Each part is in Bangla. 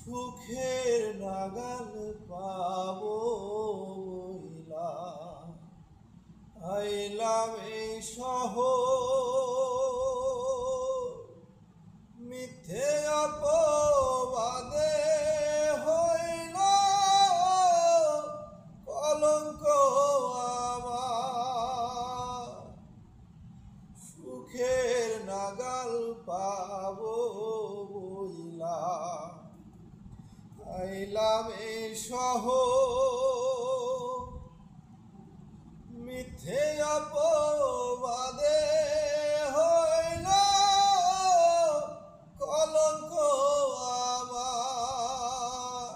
সুখের নাগাল পাবো বইলা আইলাম এই শহর, মিথ্যে অপবাদে হইল কলঙ্ক আমার। সুখের নাগাল পাবো বইলা আইলাম এই শহর, মিথ্যে অপবাদে হইল কলঙ্ক আমার।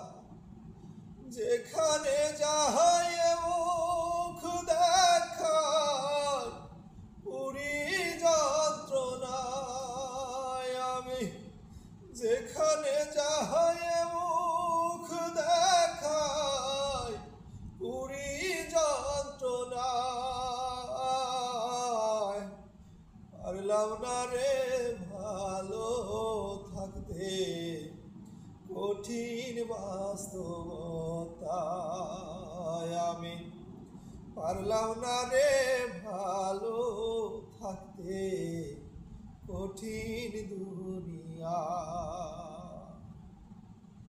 যেখানে যাহাই মুখ দেখার পুরি যন্ত্রণায় আমি, যেখানে যাহাই মুখ দেখায় পুরি যন্ত্রণায়। পারলাম না রে ভালো থাকতে কঠিন বাস্তবতায় আমি, পারলাম না রে ভালো থাকতে কঠিন দুনিয়া।